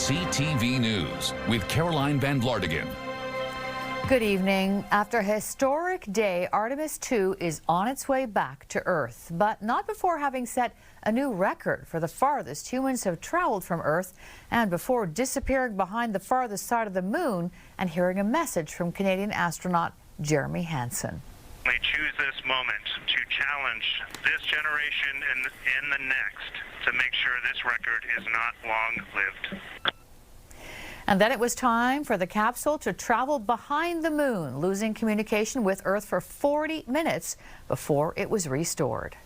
CTV News with Caroline Van Vlartigan. Good evening. After a historic day, Artemis II is on its way back to Earth, but not before having set a new record for the farthest humans have traveled from Earth and before disappearing behind the farthest side of the moon and hearing a message from Canadian astronaut Jeremy Hansen. We choose this moment to challenge this generation and the next to make sure this record is not long-lived. And then it was time for the capsule to travel behind the moon, losing communication with Earth for 40 minutes before it was restored.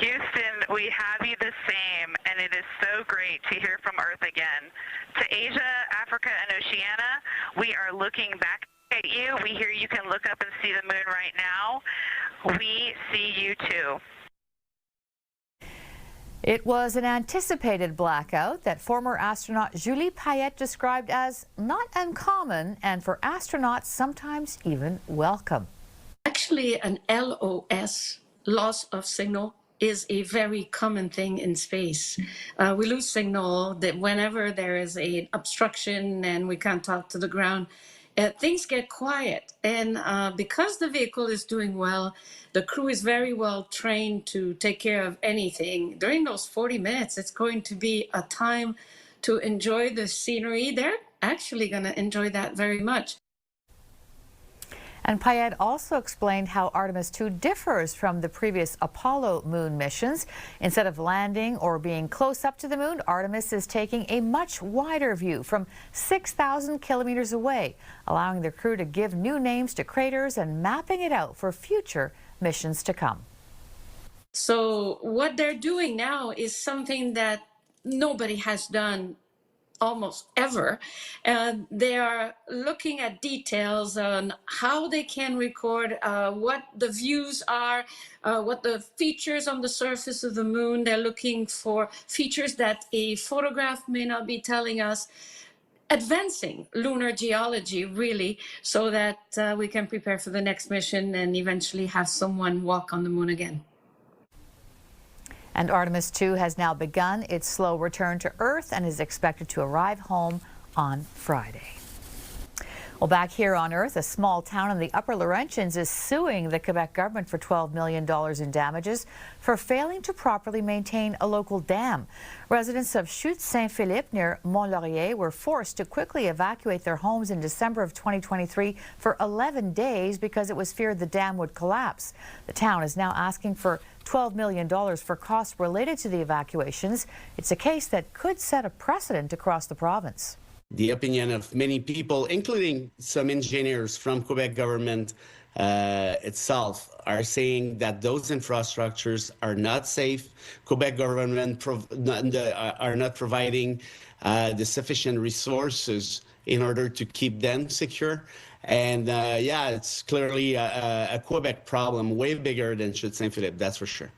Houston, we have you the same, and it is so great to hear from Earth again. To Asia, Africa, and Oceania, we are looking back at you. We hear you can look up and see the moon right now. We see you too. It was an anticipated blackout that former astronaut Julie Payette described as not uncommon and for astronauts sometimes even welcome. Actually, an LOS, loss of signal, is a very common thing in space. We lose signal that whenever there is an obstruction and we can't talk to the ground, things get quiet. And because the vehicle is doing well, the crew is very well trained to take care of anything. During those 40 minutes, it's going to be a time to enjoy the scenery. They're actually going to enjoy that very much. And Payette also explained how Artemis II differs from the previous Apollo moon missions. Instead of landing or being close up to the moon, Artemis is taking a much wider view from 6,000 kilometers away, allowing the crew to give new names to craters and mapping it out for future missions to come. So what they're doing now is something that nobody has done almost ever. They are looking at details on how they can record what the views are, what the features on the surface of the moon. They're looking for features that a photograph may not be telling us, advancing lunar geology really, so that we can prepare for the next mission and eventually have someone walk on the moon again. And Artemis II has now begun its slow return to Earth and is expected to arrive home on Friday. Well, back here on Earth, a small town in the Upper Laurentians is suing the Quebec government for $12 million in damages for failing to properly maintain a local dam. Residents of Chute-Saint-Philippe near Mont-Laurier were forced to quickly evacuate their homes in December of 2023 for 11 days because it was feared the dam would collapse. The town is now asking for $12 million for costs related to the evacuations. It's a case that could set a precedent across the province. The opinion of many people, including some engineers from Quebec government itself, are saying that those infrastructures are not safe. Quebec government are not providing the sufficient resources in order to keep them secure. And yeah, it's clearly a Quebec problem, way bigger than Chute-Saint-Philippe, that's for sure.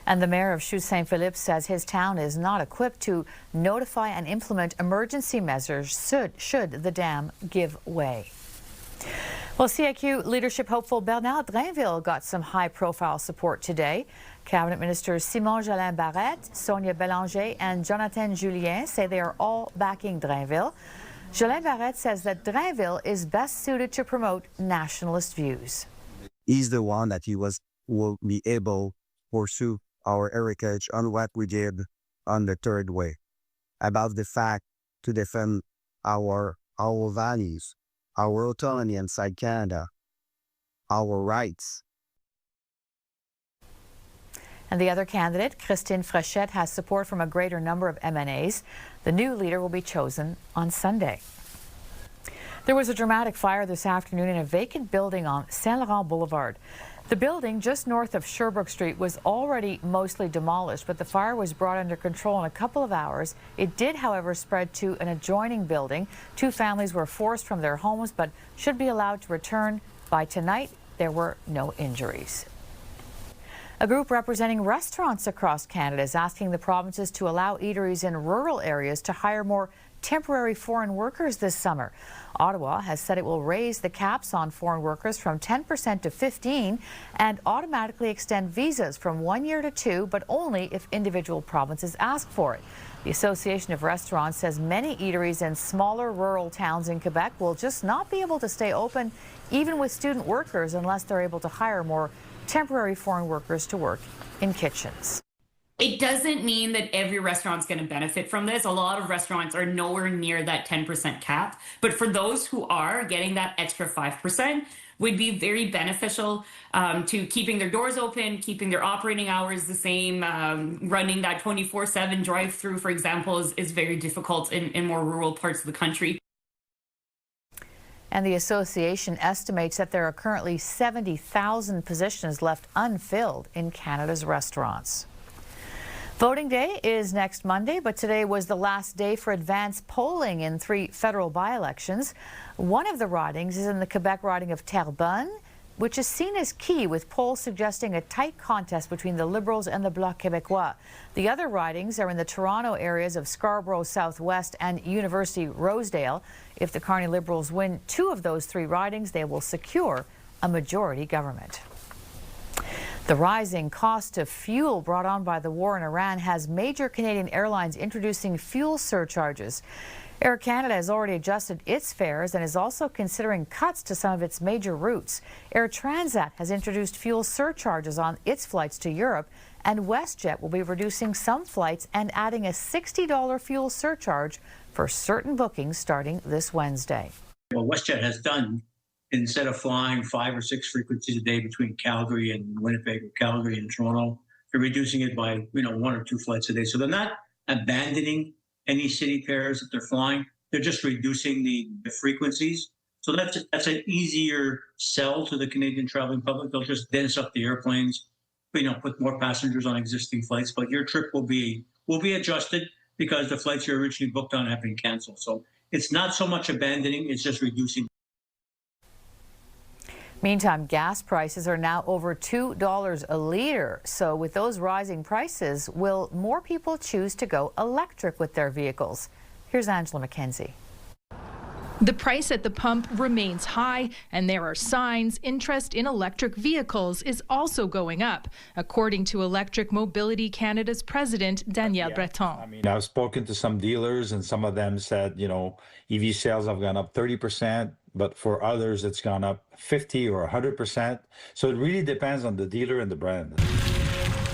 And the mayor of Chute-Saint-Philippe says his town is not equipped to notify and implement emergency measures should the dam give way. Well, CIQ leadership hopeful Bernard Drainville got some high-profile support today. Cabinet Ministers Simon Jolin Barrette, Sonia Bélanger, and Jonathan Julien say they are all backing Drainville. Jolin Barrette says that Drainville is best suited to promote nationalist views. He's the one that will be able to pursue our heritage on what we did on the third way, about the fact to defend our values, our autonomy inside Canada, our rights. And the other candidate, Christine Frechette, has support from a greater number of MNAs. The new leader will be chosen on Sunday. There was a dramatic fire this afternoon in a vacant building on Saint-Laurent Boulevard. The building just north of Sherbrooke Street was already mostly demolished, but the fire was brought under control in a couple of hours. It did, however, spread to an adjoining building. 2 families were forced from their homes, but should be allowed to return by tonight. There were no injuries. A group representing restaurants across Canada is asking the provinces to allow eateries in rural areas to hire more temporary foreign workers this summer. Ottawa has said it will raise the caps on foreign workers from 10% to 15% and automatically extend visas from 1 year to 2, but only if individual provinces ask for it. The Association of Restaurants says many eateries in smaller rural towns in Quebec will just not be able to stay open, even with student workers, unless they're able to hire more temporary foreign workers to work in kitchens. It doesn't mean that every restaurant's going to benefit from this. A lot of restaurants are nowhere near that 10% cap. But for those who are, getting that extra 5% would be very beneficial to keeping their doors open, keeping their operating hours the same. Running that 24/7 drive-through, for example, is very difficult in more rural parts of the country. And the association estimates that there are currently 70,000 positions left unfilled in Canada's restaurants. Voting day is next Monday, but today was the last day for advance polling in 3 federal by-elections. One of the ridings is in the Quebec riding of Terrebonne, which is seen as key, with polls suggesting a tight contest between the Liberals and the Bloc Québécois. The other ridings are in the Toronto areas of Scarborough Southwest and University Rosedale. If the Carney Liberals win 2 of those 3 ridings, they will secure a majority government. The rising cost of fuel brought on by the war in Iran has major Canadian airlines introducing fuel surcharges. Air Canada has already adjusted its fares and is also considering cuts to some of its major routes. Air Transat has introduced fuel surcharges on its flights to Europe, and WestJet will be reducing some flights and adding a $60 fuel surcharge for certain bookings starting this Wednesday. What WestJet has done, instead of flying 5 or 6 frequencies a day between Calgary and Winnipeg, or Calgary and Toronto, they're reducing it by 1 or 2 flights a day. So they're not abandoning any city pairs that they're flying. They're just reducing the frequencies. So that's an easier sell to the Canadian traveling public. They'll just dense up the airplanes, put more passengers on existing flights. But your trip will be adjusted because the flights you originally booked on have been canceled. So it's not so much abandoning; it's just reducing. Meantime, gas prices are now over $2 a litre. So with those rising prices, will more people choose to go electric with their vehicles? Here's Angela McKenzie. The price at the pump remains high, and there are signs interest in electric vehicles is also going up, according to Electric Mobility Canada's president, Danielle Breton. I've spoken to some dealers, and some of them said, EV sales have gone up 30%, but for others, it's gone up 50 or 100%. So it really depends on the dealer and the brand.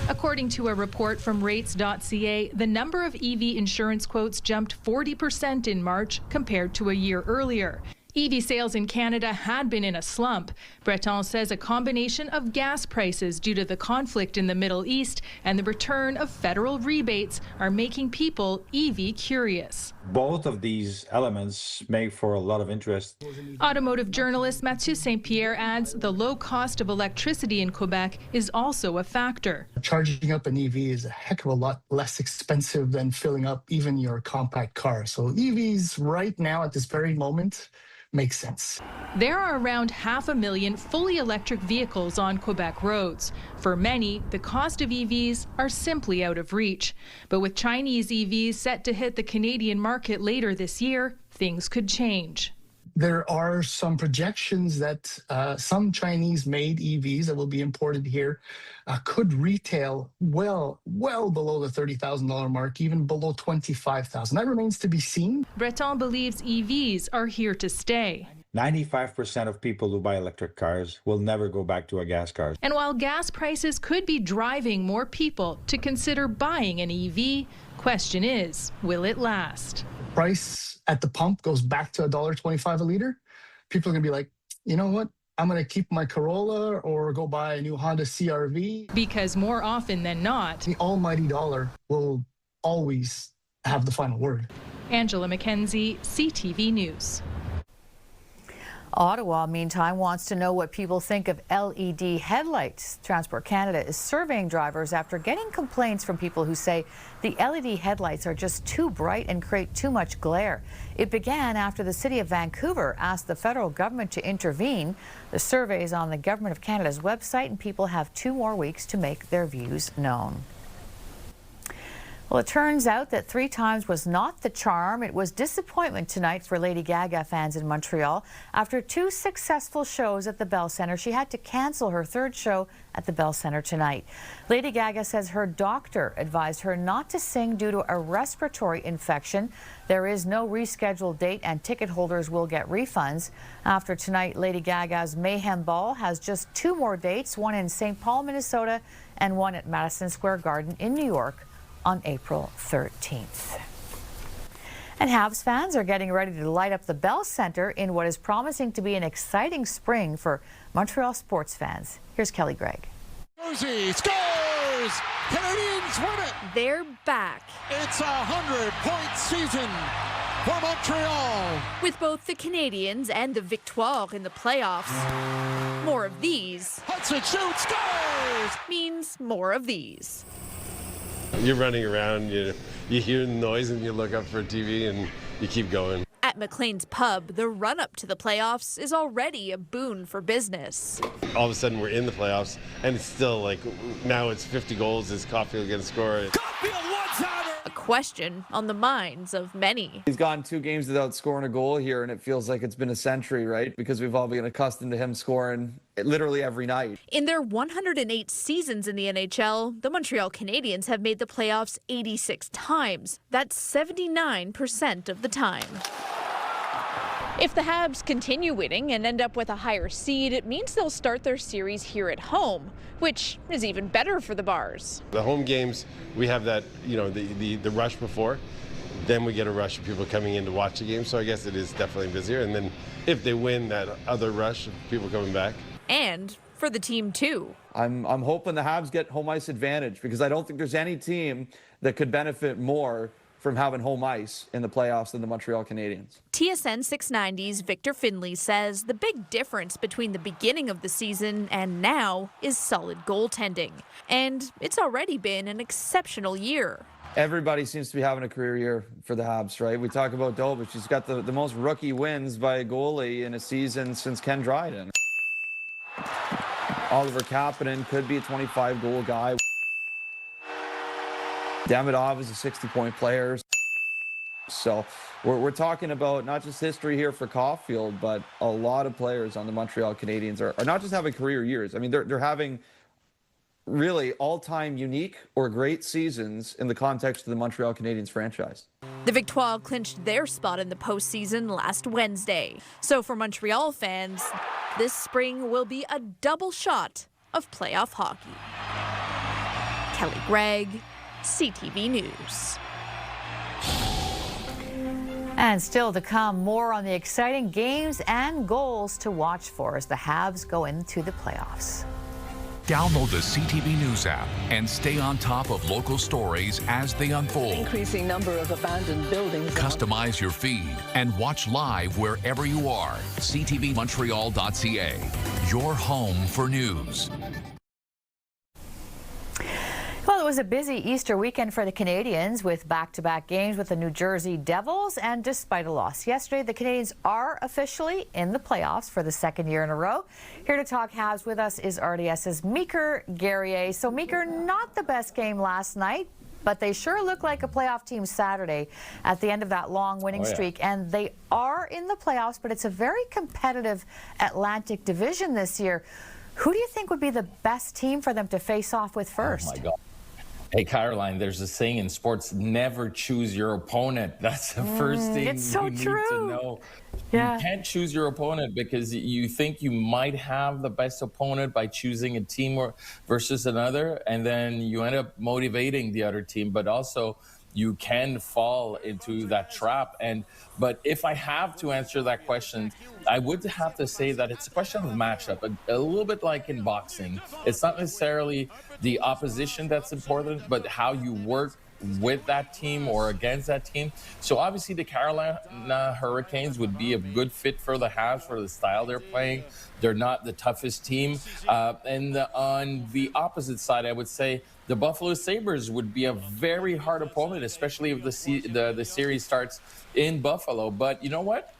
According to a report from rates.ca, the number of EV insurance quotes jumped 40% in March compared to a year earlier. EV sales in Canada had been in a slump. Breton says a combination of gas prices due to the conflict in the Middle East and the return of federal rebates are making people EV curious. Both of these elements make for a lot of interest. Automotive journalist Mathieu Saint-Pierre adds the low cost of electricity in Quebec is also a factor. Charging up an EV is a heck of a lot less expensive than filling up even your compact car. So EVs right now at this very moment makes sense. There are around 500,000 fully electric vehicles on Quebec roads. For many, the cost of EVs are simply out of reach. But with Chinese EVs set to hit the Canadian market later this year, things could change. There are some projections that some Chinese-made EVs that will be imported here could retail well below the $30,000 mark, even below $25,000. That remains to be seen. Breton believes EVs are here to stay. 95% of people who buy electric cars will never go back to a gas car. And while gas prices could be driving more people to consider buying an EV, question is, will it last? Price at the pump goes back to $1.25 a liter. People are going to be like, you know what? I'm going to keep my Corolla or go buy a new Honda CR-V. Because more often than not, the almighty dollar will always have the final word. Angela McKenzie, CTV News. Ottawa, meantime, wants to know what people think of LED headlights. Transport Canada is surveying drivers after getting complaints from people who say the LED headlights are just too bright and create too much glare. It began after the City of Vancouver asked the federal government to intervene. The survey is on the Government of Canada's website, and people have 2 more weeks to make their views known. Well, it turns out that 3 times was not the charm. It was disappointment tonight for Lady Gaga fans in Montreal. After 2 successful shows at the Bell Centre, she had to cancel her 3rd show at the Bell Centre tonight. Lady Gaga says her doctor advised her not to sing due to a respiratory infection. There is no rescheduled date and ticket holders will get refunds. After tonight, Lady Gaga's Mayhem Ball has just 2 more dates, one in St. Paul, Minnesota, and one at Madison Square Garden in New York on April 13th. And Habs fans are getting ready to light up the Bell Centre in what is promising to be an exciting spring for Montreal sports fans. Here's Kelly Gregg. Jersey scores! Canadiens win it! They're back. It's a 100-point season for Montreal. With both the Canadiens and the Victoire in the playoffs, more of these Hudson shoots, scores! means more of these. You're running around, you hear the noise and you look up for TV and you keep going. At McLean's Pub, the run-up to the playoffs is already a boon for business. All of a sudden we're in the playoffs and it's still like, now it's 50 goals, is Caulfield going to score? Caulfield one-timer! A question on the minds of many. He's gone 2 games without scoring a goal here, and it feels like it's been a century, right? Because we've all been accustomed to him scoring literally every night. In their 108 seasons in the NHL, the Montreal Canadiens have made the playoffs 86 times. That's 79% of the time. If the Habs continue winning and end up with a higher seed, it means they'll start their series here at home, which is even better for the Bars. The home games, we have that, the rush before. Then we get a rush of people coming in to watch the game. So I guess it is definitely busier. And then if they win, that other rush of people coming back. And for the team, too. I'm hoping the Habs get home ice advantage because I don't think there's any team that could benefit more from having home ice in the playoffs than the Montreal Canadiens. TSN 690's Victor Finley says the big difference between the beginning of the season and now is solid goaltending. And it's already been an exceptional year. Everybody seems to be having a career year for the Habs, right? We talk about Dobich. He's got the most rookie wins by a goalie in a season since Ken Dryden. Oliver Kapanen could be a 25-goal guy. Demidov is a 60-point player. So we're talking about not just history here for Caulfield, but a lot of players on the Montreal Canadiens are not just having career years. I mean, they're having really all-time unique or great seasons in the context of the Montreal Canadiens franchise. The Victoire clinched their spot in the postseason last Wednesday. So for Montreal fans, this spring will be a double shot of playoff hockey. Kelly Gregg, CTV News. And still to come, more on the exciting games and goals to watch for as the Habs go into the playoffs. Download the CTV News app and stay on top of local stories as they unfold. Increasing number of abandoned buildings. Customize your feed and watch live wherever you are. CTVMontreal.ca, your home for news. Well, it was a busy Easter weekend for the Canadiens with back-to-back games with the New Jersey Devils, and despite a loss yesterday, the Canadiens are officially in the playoffs for the 2nd year in a row. Here to talk Habs with us is RDS's Meeker Guerrier. So, Meeker, not the best game last night, but they sure look like a playoff team Saturday at the end of that long winning streak. And they are in the playoffs, but it's a very competitive Atlantic division this year. Who do you think would be the best team for them to face off with first? Oh, my God. Hey, Caroline, there's a saying in sports, never choose your opponent. That's the first thing it's so you need true. to know. Yeah. You can't choose your opponent because you think you might have the best opponent by choosing a team versus another, and then you end up motivating the other team, but also you can fall into that trap. But if I have to answer that question, I would have to say that it's a question of matchup, a little bit like in boxing. It's not necessarily the opposition that's important, but how you work with that team or against that team. So obviously the Carolina Hurricanes would be a good fit for the Habs for the style they're playing. They're not the toughest team. And on the opposite side, I would say the Buffalo Sabres would be a very hard opponent, especially if the series starts in Buffalo. But you know what?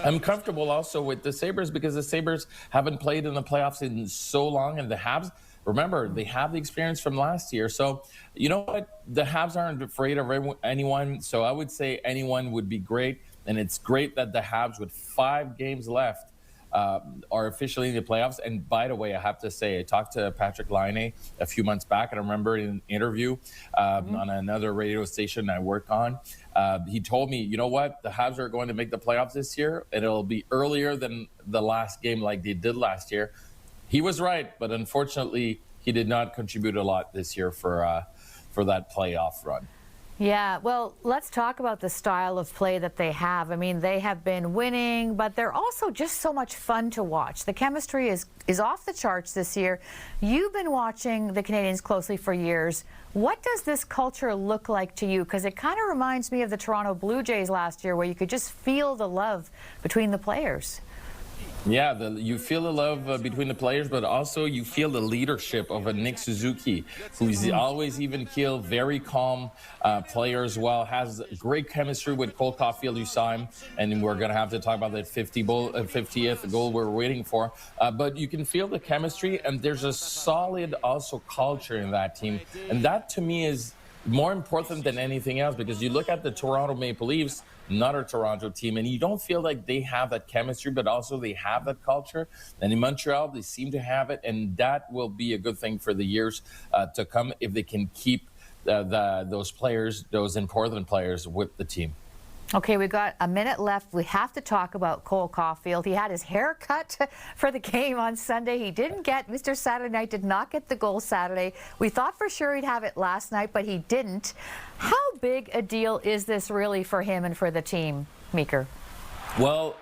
I'm comfortable also with the Sabres because the Sabres haven't played in the playoffs in so long, and the Habs, remember, they have the experience from last year. So, you know what? The Habs aren't afraid of anyone, so I would say anyone would be great, and it's great that the Habs, with 5 games left, are officially in the playoffs. And by the way, I have to say, I talked to Patrick Laine a few months back, and I remember in an interview on another radio station I work on, he told me, you know what, the Habs are going to make the playoffs this year, and it'll be earlier than the last game like they did last year. He was right, but unfortunately, he did not contribute a lot this year for that playoff run. Yeah, well, let's talk about the style of play that they have. I mean, they have been winning, but they're also just so much fun to watch. The chemistry is off the charts this year. You've been watching the Canadiens closely for years. What does this culture look like to you? Because it kind of reminds me of the Toronto Blue Jays last year, where you could just feel the love between the players. Yeah, you feel the love between the players, but also you feel the leadership of a Nick Suzuki, who's always even keel, very calm player as well, has great chemistry with Cole Caulfield, you saw him, and we're going to have to talk about that 50th goal we're waiting for. But you can feel the chemistry, and there's a solid also culture in that team. And that, to me, is more important than anything else, because you look at the Toronto Maple Leafs, another Toronto team, and you don't feel like they have that chemistry, but also they have that culture. And in Montreal, they seem to have it, and that will be a good thing for the years to come if they can keep those players, those important players, with the team. Okay, we've got a minute left. We have to talk about Cole Caulfield. He had his hair cut for the game on Sunday. He didn't get, Mr. Saturday Night did not get the goal Saturday. We thought for sure he'd have it last night, but he didn't. How big a deal is this really for him and for the team, Meeker? Well,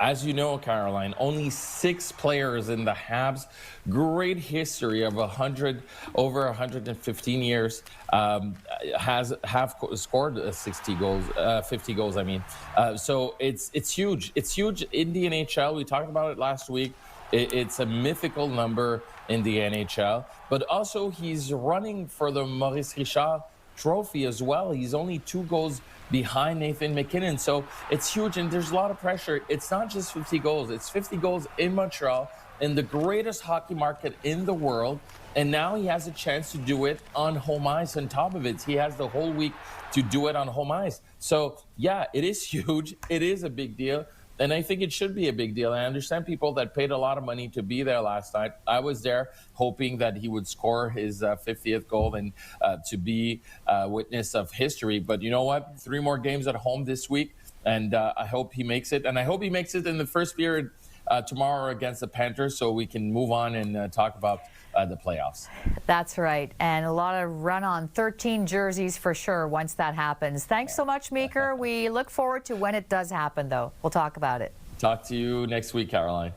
as you know, Caroline, only 6 players in the Habs' great history of over 115 years have scored 50 goals. I mean, so it's huge. It's huge in the NHL. We talked about it last week. It's a mythical number in the NHL, but also he's running for the Maurice Richard Trophy as well. He's only 2 goals behind Nathan McKinnon, so it's huge, and there's a lot of pressure. It's not just 50 goals, it's 50 goals in Montreal, in the greatest hockey market in the world, and now he has a chance to do it on home ice. On top of it, he has the whole week to do it on home ice. So yeah, it is huge, it is a big deal, and I think it should be a big deal. I understand people that paid a lot of money to be there last night. I was there hoping that he would score his 50th goal and to be a witness of history. But you know what? 3 more games at home this week, and I hope he makes it. And I hope he makes it in the first period tomorrow against the Panthers, so we can move on and talk about the playoffs. That's right. And a lot of run on 13 jerseys for sure once that happens. Thanks so much, Meeker. We look forward to when it does happen, though. We'll talk about it. Talk to you next week, Caroline.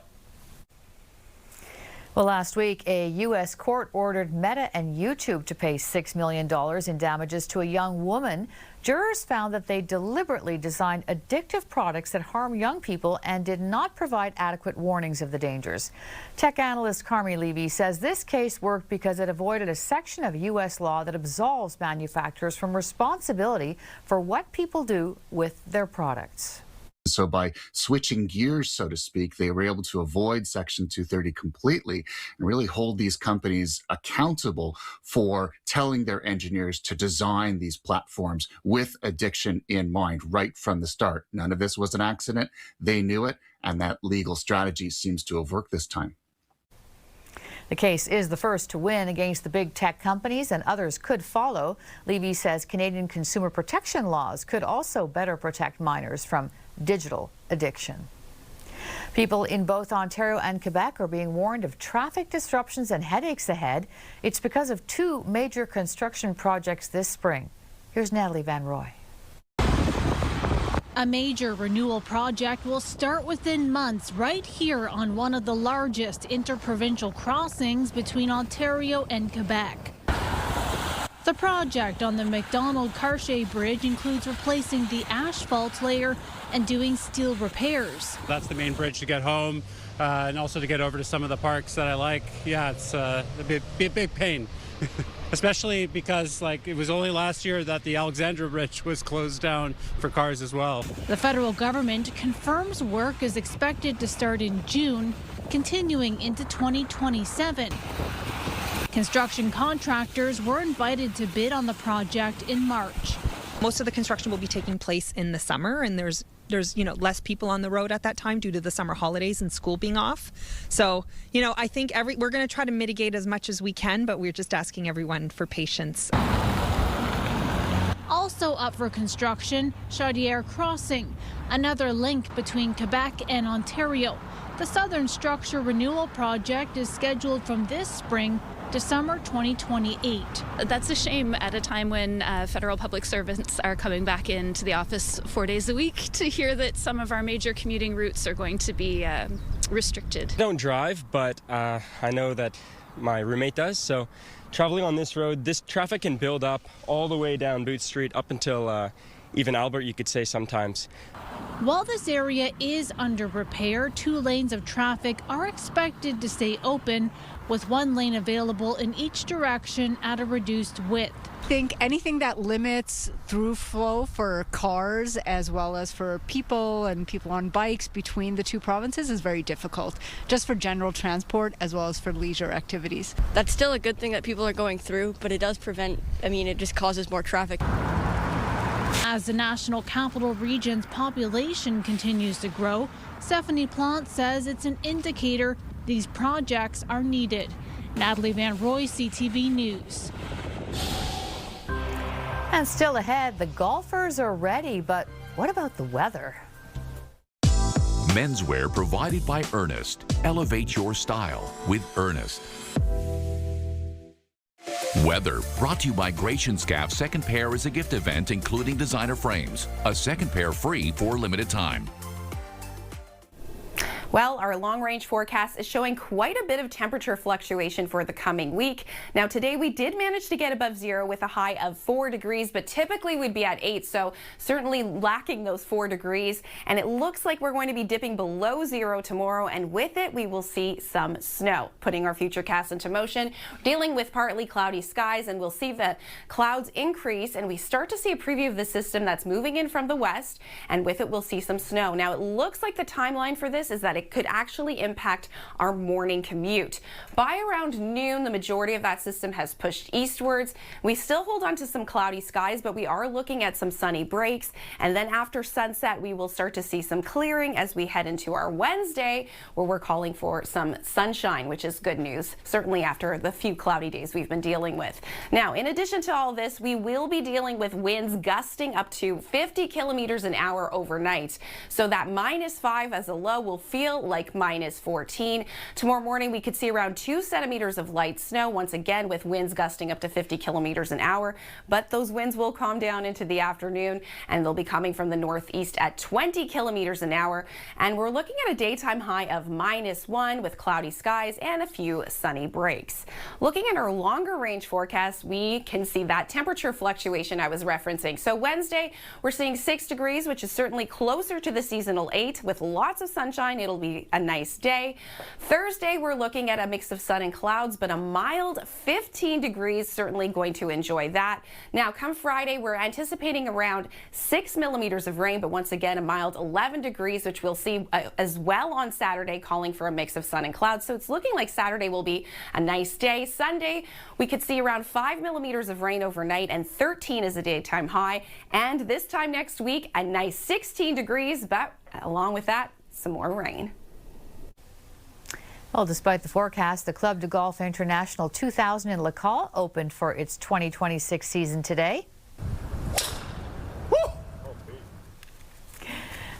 Well, last week, a U.S. court ordered Meta and YouTube to pay $6 million in damages to a young woman. Jurors found that they deliberately designed addictive products that harm young people and did not provide adequate warnings of the dangers. Tech analyst Carmi Levy says this case worked because it avoided a section of U.S. law that absolves manufacturers from responsibility for what people do with their products. So by switching gears, so to speak, they were able to avoid Section 230 completely and really hold these companies accountable for telling their engineers to design these platforms with addiction in mind right from the start. None of this was an accident. They knew it, and that legal strategy seems to have worked this time. The case is the first to win against the big tech companies, and others could follow. Levy says Canadian consumer protection laws could also better protect minors from digital addiction. People in both Ontario and Quebec are being warned of traffic disruptions and headaches ahead. It's because of 2 major construction projects this spring. Here's Natalie Van Roy. A major renewal project will start within months right here on one of the largest interprovincial crossings between Ontario and Quebec. The project on the McDonald-Cartier Bridge includes replacing the asphalt layer and doing steel repairs. That's the main bridge to get home and also to get over to some of the parks that I like. Yeah, it's a big pain, especially because it was only last year that the Alexandra Bridge was closed down for cars as well. The federal government confirms work is expected to start in June, continuing into 2027. Construction contractors were invited to bid on the project in March. Most of the construction will be taking place in the summer, and there's less people on the road at that time due to the summer holidays and school being off. So, I think we're going to try to mitigate as much as we can, but we're just asking everyone for patience. Also up for construction, Chaudière Crossing, another link between Quebec and Ontario. The Southern Structure Renewal Project is scheduled from this spring to summer 2028. That's a shame at a time when federal public servants are coming back into the office 4 days a week to hear that some of our major commuting routes are going to be restricted. I don't drive, but I know that my roommate does, so traveling on this road, this traffic can build up all the way down Boot Street up until even Albert, you could say sometimes. While this area is under repair, 2 lanes of traffic are expected to stay open, with 1 lane available in each direction at a reduced width. I think anything that limits through flow for cars as well as for people and people on bikes between the 2 provinces is very difficult, just for general transport as well as for leisure activities. That's still a good thing that people are going through, but it does it just causes more traffic. As the National Capital Region's population continues to grow, Stephanie Plante says it's an indicator these projects are needed. Natalie Van Roy, CTV News. And still ahead, the golfers are ready, but what about the weather? Menswear provided by Ernest. Elevate your style with Ernest. Weather brought to you by Gratian Scaff. Second pair is a gift event including designer frames. A second pair free for a limited time. Well, our long-range forecast is showing quite a bit of temperature fluctuation for the coming week. Now, today we did manage to get above 0 with a high of 4 degrees, but typically we'd be at 8, so certainly lacking those 4 degrees. And it looks like we're going to be dipping below 0 tomorrow, and with it we will see some snow. Putting our futurecast into motion, dealing with partly cloudy skies, and we'll see the clouds increase, and we start to see a preview of the system that's moving in from the west, and with it we'll see some snow. Now, it looks like the timeline for this is that it could actually impact our morning commute. By around noon, the majority of that system has pushed eastwards. We still hold on to some cloudy skies, but we are looking at some sunny breaks. And then after sunset, we will start to see some clearing as we head into our Wednesday, where we're calling for some sunshine, which is good news, certainly after the few cloudy days we've been dealing with. Now, in addition to all this, we will be dealing with winds gusting up to 50 kilometers an hour overnight. So that -5 as a low will feel like -14. Tomorrow morning, we could see around 2 centimeters of light snow, once again with winds gusting up to 50 kilometers an hour. But those winds will calm down into the afternoon, and they'll be coming from the northeast at 20 kilometers an hour. And we're looking at a daytime high of -1 with cloudy skies and a few sunny breaks. Looking at our longer range forecast, we can see that temperature fluctuation I was referencing. So Wednesday, we're seeing 6 degrees, which is certainly closer to the seasonal 8 with lots of sunshine. It'll be a nice day. Thursday, we're looking at a mix of sun and clouds, but a mild 15 degrees, certainly going to enjoy that. Now, come Friday, we're anticipating around 6 millimeters of rain, but once again, a mild 11 degrees, which we'll see as well on Saturday, calling for a mix of sun and clouds. So it's looking like Saturday will be a nice day. Sunday, we could see around 5 millimeters of rain overnight, and 13 is a daytime high. And this time next week, a nice 16 degrees, but along with that, some more rain. Well, despite the forecast, the Club de Golf International 2000 in Lacal opened for its 2026 season today.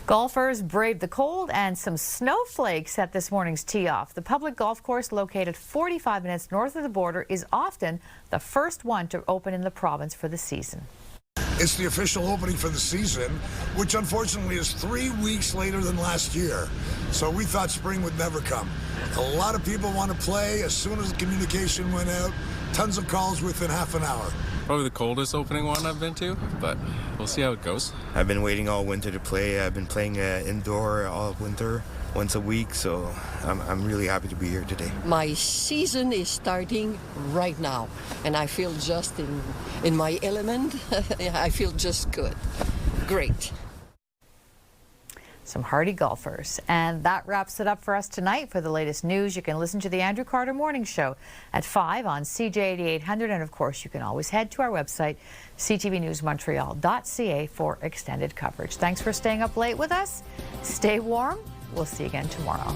Golfers braved the cold, and some snowflakes at this morning's tee-off. The public golf course, located 45 minutes north of the border, is often the first one to open in the province for the season. It's the official opening for the season, which unfortunately is 3 weeks later than last year. So we thought spring would never come. A lot of people want to play. As soon as the communication went out, tons of calls within half an hour. Probably the coldest opening one I've been to, but we'll see how it goes. I've been waiting all winter to play. I've been playing indoor all winter, once a week, so I'm really happy to be here today. My season is starting right now, and I feel just in my element. I feel just good. Great. Some hardy golfers. And that wraps it up for us tonight. For the latest news, you can listen to the Andrew Carter Morning Show at 5 on CJ 8800. And of course, you can always head to our website, ctvnewsmontreal.ca, for extended coverage. Thanks for staying up late with us. Stay warm. We'll see you again tomorrow.